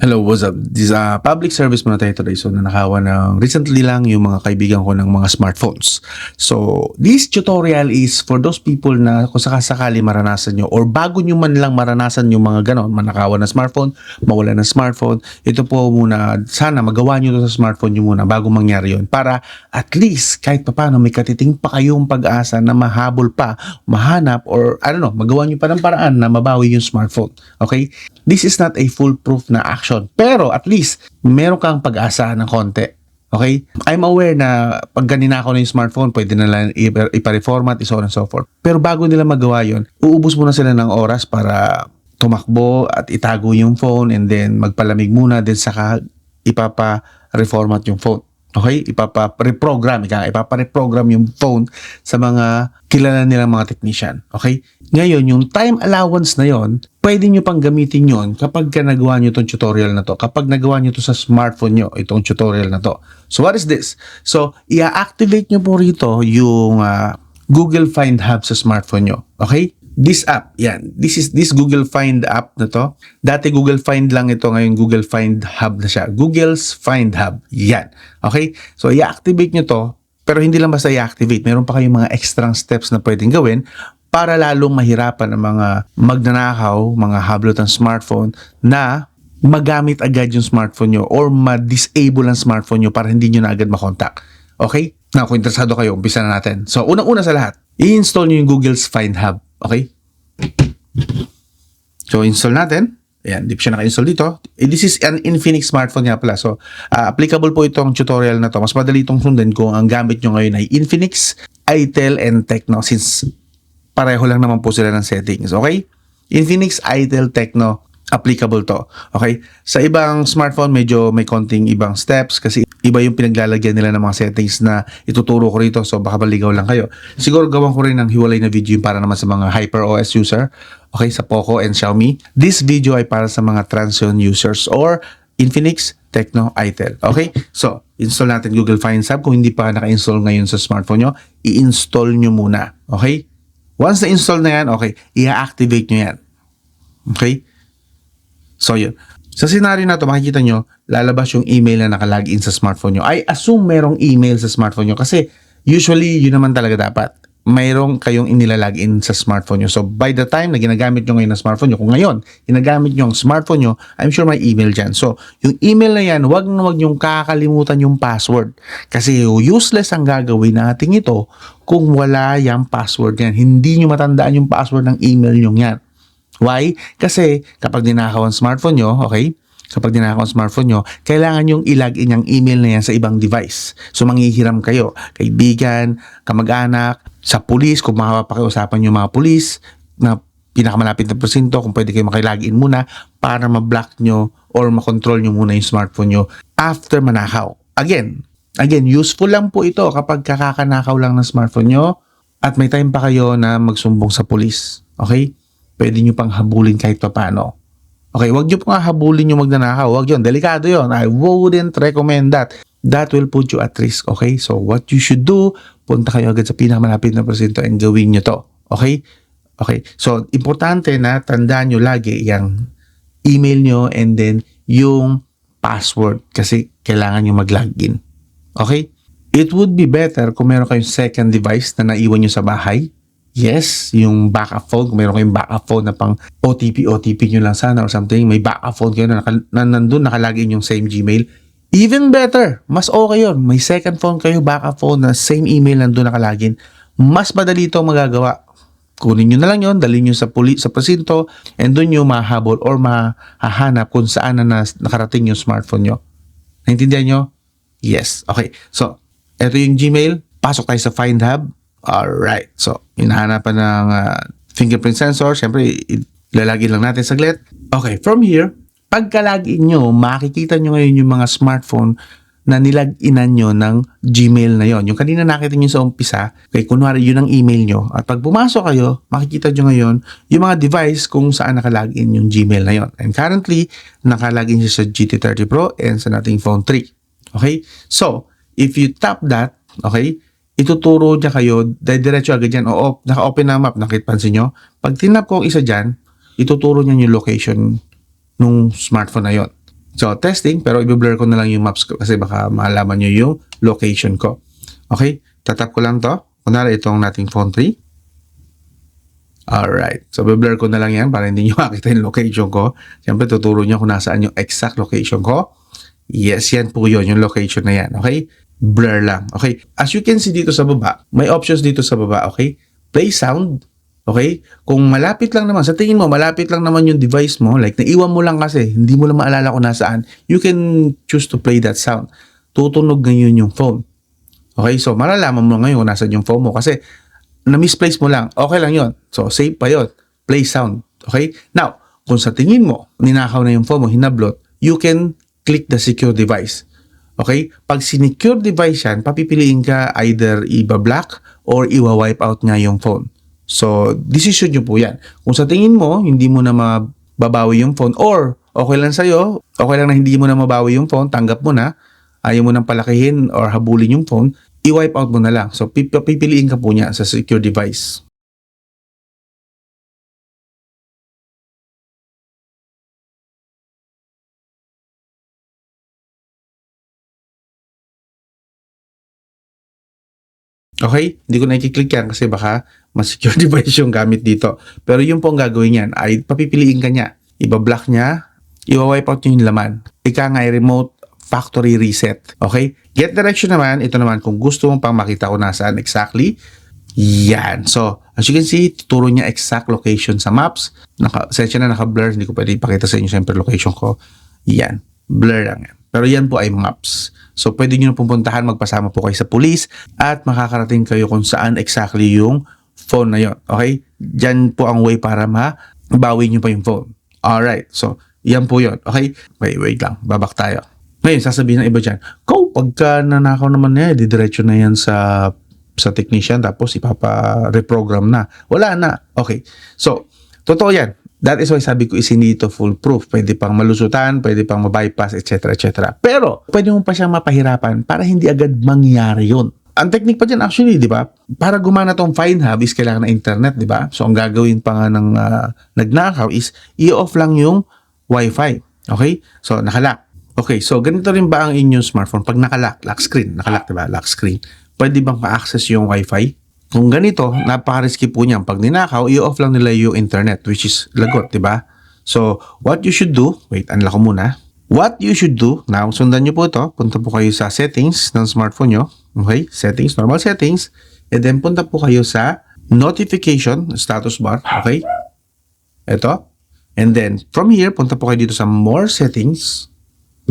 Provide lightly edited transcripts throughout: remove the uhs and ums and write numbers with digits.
Hello, what's up? This is public service muna tayo today. So, nanakawan ng recently lang yung mga kaibigan ko ng mga smartphones. So, this tutorial is for those people na kung sakasakali maranasan nyo or bago nyo man lang maranasan yung mga ganon, manakawan ng smartphone, mawala ng smartphone. Ito po muna, sana magawa nyo to sa smartphone nyo muna bago mangyari yun. Para at least kahit paano may katiting pa kayong pag-asa na mahabol pa, mahanap or magawa nyo pa ng paraan na mabawi yung smartphone. Okay? This is not a foolproof na action. Pero at least, meron kang pag-asa ng konti. Okay? I'm aware na pag ninakaw na yung smartphone, pwede na lang ipa-reformat, so on and so forth. Pero bago nila magawa yun, uubos muna sila ng oras para tumakbo at itago yung phone and then magpalamig muna, then saka ipapa-reformat yung phone. Okay? Ipapa-reprogram yung phone sa mga kilala nilang mga technician. Okay? Ngayon, yung time allowance na yon, pwede nyo pang gamitin yon kapag nagawa nyo itong tutorial na to. Kapag nagawa nyo to sa smartphone nyo, itong tutorial na to. So, what is this? So, i-activate nyo po rito yung Google Find Hub sa smartphone nyo. Okay? This app, yan. This Google Find app na to. Dati Google Find lang ito, ngayon Google Find Hub na siya. Google's Find Hub. Yan. Okay? So, i-activate nyo to, pero hindi lang basta i-activate. Meron pa kayong mga extra steps na pwedeng gawin para lalong mahirapan ang mga magnanakaw, mga hablot ng smartphone na magamit agad yung smartphone nyo or ma-disable ang smartphone nyo para hindi nyo na agad makontak. Okay? Na, kung interesado kayo, umpisa na natin. So, unang-una sa lahat, i-install nyo yung Google's Find Hub. Okay? So, install natin. Ayan, di pa siya naka-install dito. This is an Infinix smartphone nga pala. So, applicable po itong tutorial na to. Mas madali itong sundan kung ang gamit nyo ngayon ay Infinix, Itel, and Tecno since pareho lang naman po sila ng settings. Okay? Infinix, Itel, Tecno, applicable to. Okay? Sa ibang smartphone, medyo may konting ibang steps kasi iba yung pinaglalagyan nila ng mga settings na ituturo ko rito. So, baka maligaw lang kayo. Siguro gawan ko rin ng hiwalay na video para naman sa mga HyperOS user. Okay? Sa Poco and Xiaomi. This video ay para sa mga Transsion users or Infinix, Tecno, Itel. Okay? So, install natin Google Find Hub. Kung hindi pa naka-install ngayon sa smartphone nyo, i-install nyo muna. Okay? Once na-install na yan, okay, i-activate nyo yan. Okay? So, yun. Sa scenario na to, makikita nyo, lalabas yung email na nakalagin sa smartphone nyo. I assume merong email sa smartphone nyo kasi usually, yun naman talaga dapat. Mayroong kayong inilalagin sa smartphone nyo. So, by the time na ginagamit nyo ngayon na smartphone nyo, kung ngayon, ginagamit nyo ang smartphone nyo, I'm sure may email dyan. So, yung email na yan, wag nyong kakalimutan yung password. Kasi useless ang gagawin natin ito kung wala yung password yan. Hindi nyo matandaan yung password ng email nyo yan. Why? Kasi kapag dinakaw ang smartphone nyo, okay? Kapag dinakaw ang smartphone nyo, kailangan yung ilagin yung email na yan sa ibang device. So, manghihiram kayo. Kaibigan, kamag-anak, sa pulis, kung mapapakiusapan yung mga pulis na pinakamalapit na presinto, kung pwede kayo makilagin muna para ma-block nyo or makontrol nyo muna yung smartphone nyo after manakaw. Again, useful lang po ito kapag kakakanakaw lang ng smartphone nyo at may time pa kayo na magsumbong sa pulis. Okay? Pwede nyo pang habulin kahit pa paano. Okay, wag nyo pang habulin yung magnanakaw. Wag yun. Delikado yun. I wouldn't recommend that. That will put you at risk. Okay? So, what you should do, punta kayo agad sa pinakamalapit na presinto and gawin nyo to. Okay? Okay. So, importante na tandaan nyo lagi yung email nyo and then yung password kasi kailangan nyo mag-login. Okay? It would be better kung meron kayong second device na naiwan nyo sa bahay. Yes, yung backup phone. Kung meron kayong backup phone na pang OTP nyo lang sana or something, may backup phone kayo na nandun nakalagin yung same Gmail. Even better, mas okay yun. May second phone kayo, backup phone na same email nandun nakalagin. Mas madali itong magagawa. Kunin nyo na lang yun, dalhin nyo sa presinto, and doon nyo mahabol or mahahanap kung saan na nakarating yung smartphone nyo. Naintindihan nyo? Yes. Okay. So, eto yung Gmail. Pasok tayo sa Find Hub. Alright. So, hinahanapan ng fingerprint sensor. Siyempre, ilalagin lang natin saglit. Okay. From here, pagka-login nyo, makikita nyo ngayon yung mga smartphone na nilag-inan nyo ng Gmail na yon. Yung kanina nakita nyo sa umpisa, kay kunwari yun ang email nyo. At pag pumasok kayo, makikita nyo ngayon yung mga device kung saan nakalagin yung Gmail na yon. And currently, nakalagin siya sa GT30 Pro and sa nating phone 3. Okay? So, if you tap that, okay, ituturo niya kayo, diretso agad yan, naka-open na map, nakitpansin nyo. Pag tinap ko ang isa dyan, ituturo niya yung location nung smartphone na yon. So, testing, pero i-blur ko na lang yung maps ko kasi baka malaman nyo yung location ko. Okay? Tatap ko lang to. Kunwari, itong nating phone 3. Alright. So, i-blur ko na lang yan para hindi nyo makita yung location ko. Siyempre, tuturo nyo kung nasaan yung exact location ko. Yes, yan po yun, yung location na yan. Okay? Blur lang. Okay? As you can see dito sa baba, may options dito sa baba. Okay? Play sound. Okay? Kung malapit lang naman, sa tingin mo, malapit lang naman yung device mo, like naiwan mo lang kasi, hindi mo lang maalala kung nasaan, you can choose to play that sound. Tutunog ngayon yung phone. Okay? So, malalaman mo ngayon kung nasaan yung phone mo kasi na-misplace mo lang. Okay lang yon. So, save pa yun. Play sound. Okay? Now, kung sa tingin mo, ninakaw na yung phone mo, hinablot, you can click the secure device. Okay? Pag sinecure device yan, papipiliin ka either iba-black or iwa-wipe out nga yung phone. So, decision nyo po yan. Kung sa tingin mo, hindi mo na mababawi yung phone or okay lang sa'yo, okay lang na hindi mo na mabawi yung phone, tanggap mo na, ayaw mo nang palakihin or habulin yung phone, i-wipe out mo na lang. So, pipiliin ka po niya sa secure device. Okay? Hindi ko na i-click yan kasi baka mas secure device yung gamit dito. Pero yung po ang gagawin yan ay papipiliin ka niya. Iba-block niya, i-wipe out yung laman. Ika nga remote factory reset. Okay? Get direction naman, ito naman kung gusto mong pang makita ko nasaan exactly. Yan. So, as you can see, tuturo niya exact location sa maps. Sensya na naka-blur, hindi ko pwede ipakita sa inyo siyempre location ko. Yan. Blur lang yan. Pero yan po ay maps. So, pwede nyo na pupuntahan, magpasama po kayo sa police at makakarating kayo kung saan exactly yung phone na yon. Okay? Diyan po ang way para mabawi nyo pa yung phone. Alright. So, yan po yon. Okay? Wait lang. Babak tayo. Ngayon, sasabihin ng iba dyan, pagka nanakaw naman niya, didiretso na yan sa technician tapos ipapa-reprogram na. Wala na. Okay. So, totoo yan. That is why sabi ko is hindi ito foolproof. Pwede pang malusutan, pwede pang mabypass, etc. etc. Pero, pwede mo pa siyang mapahirapan para hindi agad mangyari yun. Ang technique pa dyan actually, di ba? Para gumana tong find hub is kailangan ng internet, di ba? So, ang gagawin pa nga ng nagnakaw is i-off lang yung wifi. Okay? So, nakalock. Okay, so ganito rin ba ang inyong smartphone? Pag nakalock, lock screen, nakalock, di ba? Lock screen. Pwede bang ma-access yung wifi? Kung ganito, napaka-risky po niyan. Pag ninakaw, i-off lang nila yung internet, which is lagot, di ba? So, what you should do, wait, unlock ko muna. What you should do, now, sundan nyo po ito. Punta po kayo sa settings ng smartphone nyo. Okay, settings, normal settings. And then, punta po kayo sa notification, status bar. Okay? Ito. And then, from here, punta po kayo dito sa more settings.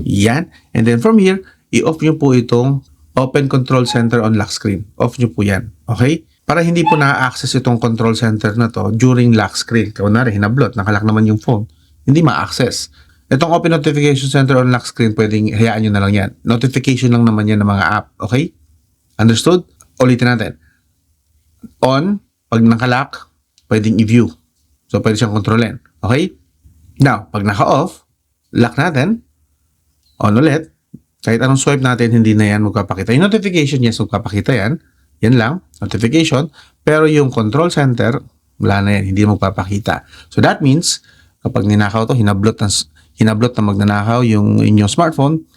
Yan. And then, from here, i-off nyo po itong Open Control Center on Lock Screen. Off nyo po yan. Okay? Para hindi po na-access itong control center na to during lock screen. Kunwari, hinablot, nakalock naman yung phone. Hindi ma-access. Itong Open Notification Center on Lock Screen, pwedeng hayaan nyo na lang yan. Notification lang naman yan ng mga app. Okay? Understood? Ulitin natin. On, pag nakalock, pwedeng i-view. So, pwede siyang kontrolin. Okay? Now, pag naka-off, lock natin, on ulit, kahit anong swipe natin, hindi na yan magpapakita. Yung notification, yes, magpapakita yan. Yan lang, notification. Pero yung control center, wala na yan, hindi magpapakita. So that means, kapag ninakaw to, hinablot na magnanakaw yung inyong smartphone,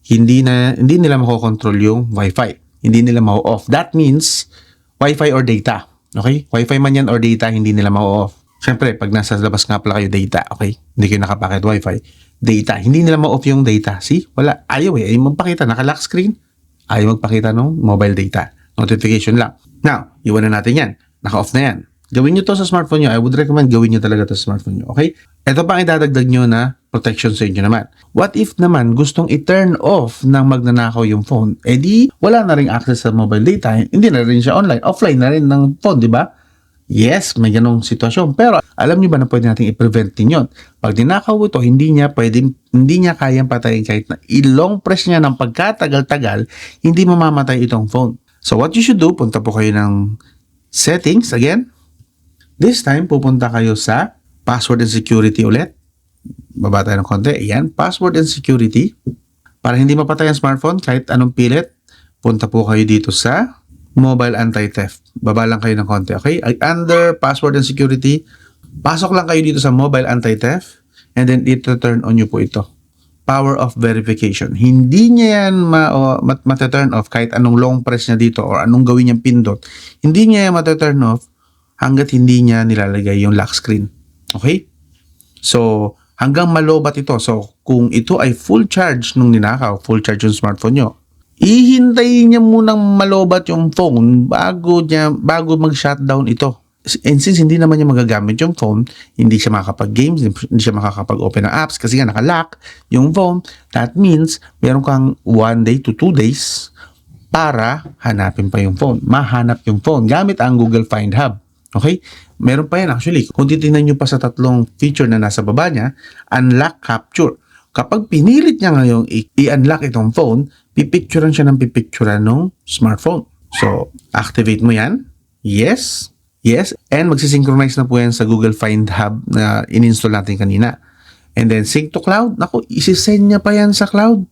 hindi nila makokontrol yung wifi. Hindi nila ma-off. That means, wifi or data. Okay? Wifi man yan or data, hindi nila ma-off. Siyempre, pag nasa labas nga pala kayo, data. Okay? Hindi kayo nakapakit wifi. Data. Hindi nila ma-off yung data. See? Wala. Ayaw eh. Ayaw magpakita. Naka-lock screen. Ayaw magpakita ng mobile data. Notification lang. Now, iwanan natin yan. Naka-off na yan. Gawin nyo to sa smartphone nyo. I would recommend gawin nyo talaga to sa smartphone nyo. Okay? Ito pa ang idadagdag nyo na protection sa inyo naman. What if naman gustong i-turn off ng magnanakaw yung phone? Eh di, wala na rin access sa mobile data. Hindi na rin siya online. Offline na rin ng phone, di ba? Yes, may ganong sitwasyon. Pero alam niyo ba na pwede natin i-prevent din yun? Pag dinakaw ito, hindi niya kayang patayin kahit na ilong press niya ng pagkatagal-tagal, hindi mamamatay itong phone. So what you should do, punta po kayo ng settings again. This time, pupunta kayo sa password and security ulit. Baba tayo ng konti. Ayan, password and security. Para hindi mapatay ang smartphone kahit anong pilit, punta po kayo dito sa mobile anti-theft. Baba lang kayo ng konti, okay? Under password and security, pasok lang kayo dito sa mobile anti-theft and then ito turn on nyo po ito. power of verification. Hindi niya yan mata-turn off kahit anong long press niya dito or anong gawin niyang pindot. Hindi niya yan mata-turn off hanggat hindi niya nilalagay yung lock screen. Okay? So, hanggang malobat ito. So, kung ito ay full charge nung ninakaw, full charge yung smartphone nyo, ihintayin niya munang malobat yung phone bago mag-shutdown ito. And since hindi naman niya magagamit yung phone, hindi siya makakapag-games, hindi siya makakapag-open ng apps kasi nga nakalock yung phone. That means, meron kang 1 day to 2 days para hanapin pa yung phone. Mahanap yung phone gamit ang Google Find Hub. Okay? Meron pa yan actually. Kung titingnan nyo pa sa tatlong feature na nasa baba niya, unlock capture. Kapag pinilit niya ngayong i-unlock itong phone, pipicturean siya ng pipicturean ng smartphone. So, activate mo yan. Yes. Yes. And magsisynchronize na po yan sa Google Find Hub na in-install natin kanina. And then, sync to cloud. Naku, isisend niya pa yan sa cloud.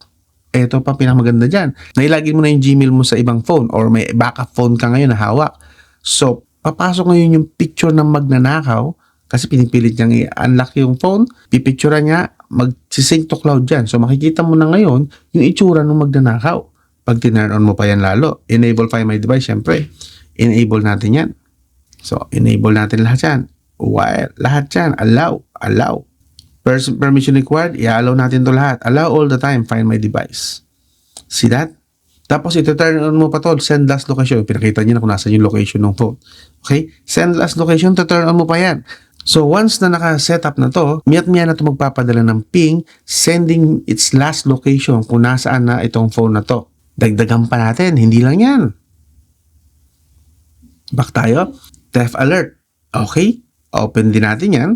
Ito pa pinakamaganda dyan. Nailagin mo na yung Gmail mo sa ibang phone or may backup phone ka ngayon na hawak. So, papasok ngayon yung picture ng magnanakaw kasi pinipilit niyang i-unlock yung phone, pipicturean niya, mag-sync to cloud dyan. So, makikita mo na ngayon yung itsura ng magnanakaw. Pag tinurn on mo pa yan lalo, enable Find My Device, syempre. Enable natin yan. So, enable natin lahat yan. While, lahat yan. Allow. Permission required, i-allow natin to lahat. Allow all the time, Find My Device. See that? Tapos, ito-turn on mo pa to, send last location. Pinakita niyo na kung nasa yung location ng phone. Okay? Send last location, to-turn on mo pa yan. So, once na naka-setup na to, miya na to magpapadala ng ping, sending its last location kung nasaan na itong phone na to. Dagdagan pa natin, hindi lang yan. Back tayo. Theft alert. Okay? Open din natin yan.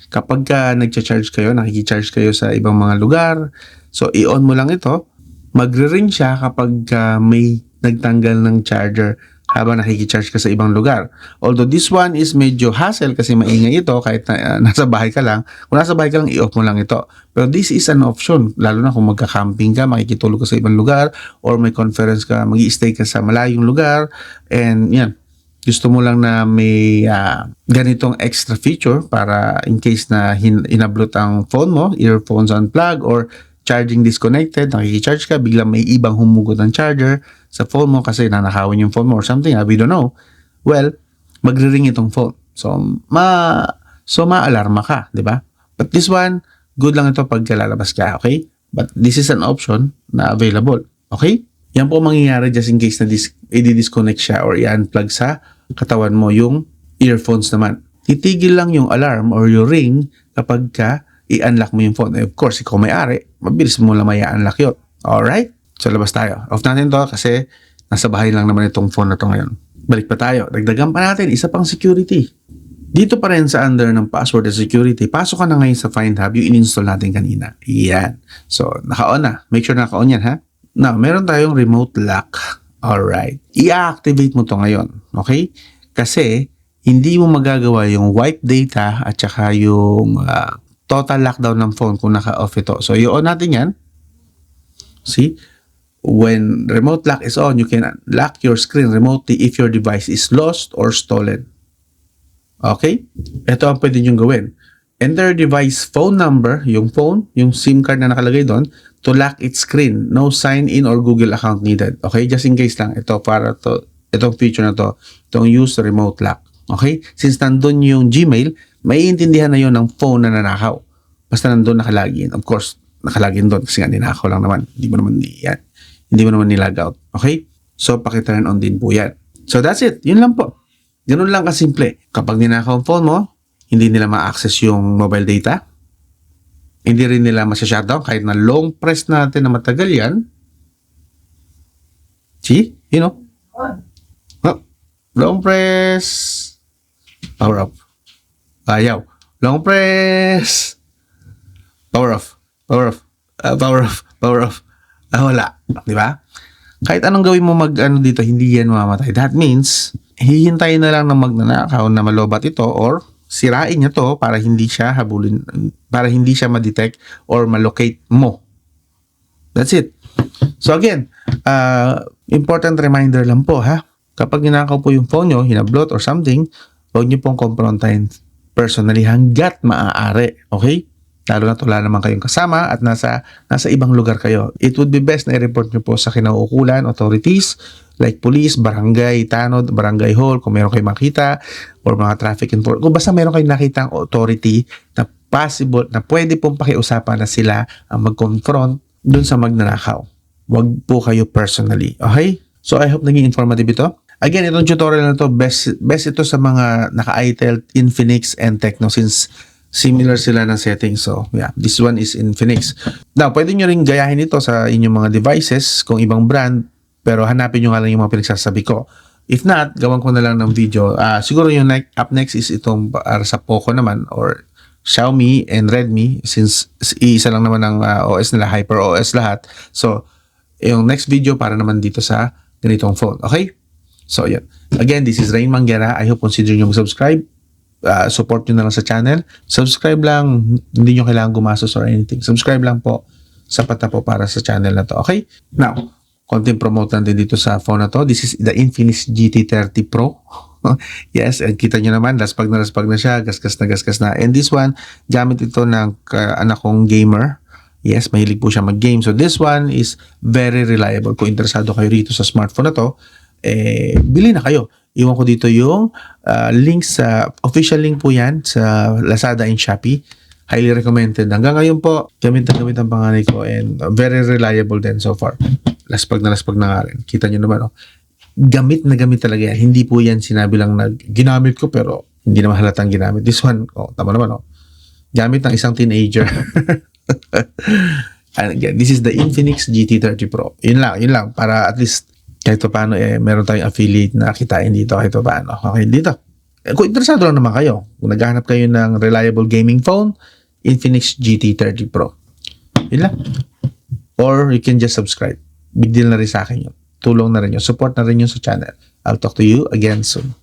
Kapag nag-charge kayo, nakikicharge kayo sa ibang mga lugar, so i-on mo lang ito, magre-ring siya kapag may nagtanggal ng charger habang nakikicharge ka sa ibang lugar. Although this one is medyo hassle kasi maingay ito kahit nasa bahay ka lang. Kung nasa bahay ka lang, i-off mo lang ito. Pero this is an option. Lalo na kung magka-camping ka, makikitulog ka sa ibang lugar or may conference ka, mag-i-stay ka sa malayong lugar. And yan, gusto mo lang na may ganitong extra feature para in case na inablot ang phone mo, earphones unplug or charging disconnected, nakikicharge ka, biglang may ibang humugot ng charger sa phone mo kasi nanakawin yung phone mo or something, we don't know. Well, magre-ring itong phone. So, ma-alarma ka, di ba? But this one, good lang ito pag lalabas ka, okay? But this is an option na available, okay? Yan po mangyayari just in case na i-disconnect siya or i-unplug sa katawan mo yung earphones naman. Titigil lang yung alarm or yung ring kapag i-unlock mo yung phone. Of course, ikaw may-ari, mabilis mo lang i-unlock yun. Alright? So, labas tayo. Off natin to kasi nasa bahay lang naman itong phone na to ngayon. Balik pa tayo. Dagdagan pa natin, isa pang security. Dito pa rin sa under ng password at security, pasok ka na ngayon sa Find Hub, yung in-install natin kanina. Yan. So, naka-on na. Make sure naka-on yan, ha? Now, meron tayong remote lock. Alright. I-activate mo to ngayon. Okay? Kasi, hindi mo magagawa yung wipe data at saka yung total lockdown ng phone kung naka-off ito. So, i-on natin yan. See? When remote lock is on, you can lock your screen remotely if your device is lost or stolen. Okay? Ito ang pwede nyo gawin. Enter device phone number, yung phone, yung SIM card na nakalagay doon, to lock its screen. No sign-in or Google account needed. Okay? Just in case lang. Ito para to, itong feature na to, itong use remote lock. Okay? Since nandun yung Gmail, maiintindihan na yun ng phone na nanakaw. Basta nandun nakalagin. Of course, nakalagin doon kasi nga ninakaw lang naman. Hindi mo naman nilag out. Okay? So, pakiturn on din po yan. So, that's it. Yun lang po. Ganun lang kasimple. Kapag ninakaw ang phone mo, hindi nila ma-access yung mobile data. Hindi rin nila masya-shutdown kahit na long press natin na matagal yan. See? You know? Oh, long press. Power up. Ayaw. Long press. Power off. Power off. Power off. Power off. Wala. Di ba? Kahit anong gawin mo dito, hindi yan mamamatay. That means, hihintayin na lang ng magnanakaw na malobat ito or sirain niya to para hindi siya habulin, para hindi siya ma-detect or ma-locate mo. That's it. So again, important reminder lang po ha. Kapag ninakaw po yung phone nyo, hinablot or something, huwag nyo pong confrontahin personally hanggat maaari. Okay? lalo na wala naman kayong kasama at nasa ibang lugar kayo. It would be best na i-report nyo po sa kinauukulan authorities like police, barangay, tanod, barangay hall, kung meron kayong makita, or mga traffic enforcement. Kung basta meron kayong nakitang authority na possible, na pwede pong pakiusapan na sila ang mag-confront dun sa magnanakaw. Wag po kayo personally. Okay? So, I hope naging informative ito. Again, itong tutorial na to, best ito sa mga naka-ITEL, Infinix, and Tecno since similar sila ng settings. So, yeah, this one is Infinix. Now, pwede nyo rin gayahin ito sa inyong mga devices kung ibang brand, pero hanapin nyo nga lang yung mga pinagsasabi ko. If not, gawan ko na lang ng video. Siguro yung up next is itong sa Poco naman or Xiaomi and Redmi since isa lang naman ang OS nila, Hyper OS lahat. So, yung next video para naman dito sa ganitong phone. Okay? So, yan. Again, this is Rain Manguera. I hope consider nyo mag-subscribe. Support nyo na lang sa channel. Subscribe lang. Hindi nyo kailangan gumastos or anything. Subscribe lang po. Sapat na po para sa channel na to. Okay? Now, konting promote natin dito sa phone na to. This is the Infinix GT30 Pro. Yes, and kita nyo naman, laspag na siya, gasgas na. And this one, gamit ito ng anak kong gamer. Yes, mahilig po siya mag-game. So this one is very reliable. Kung interesado kayo rito sa smartphone na to, bili na kayo. Iwan ko dito yung link sa, official link po yan sa Lazada and Shopee. Highly recommended. Hanggang ngayon po, gamit ang panganay ko and very reliable din so far. Laspag na nga rin. Kita nyo naman, oh. Gamit na gamit talaga yan. Hindi po yan sinabi lang na ginamit ko pero hindi naman halatang ginamit. This one, tama naman, gamit ng isang teenager. And again, this is the Infinix GT30 Pro. Yun lang. Para at least kahit paano meron tayong affiliate na kitain dito kahit paano. Okay, dito. Kung interesado lang naman kayo, kung naghahanap kayo ng reliable gaming phone, Infinix GT30 Pro. Yun lang. Or you can just subscribe. Big deal na rin sa akin yun. Tulong na rin yun. Support na rin yun sa channel. I'll talk to you again soon.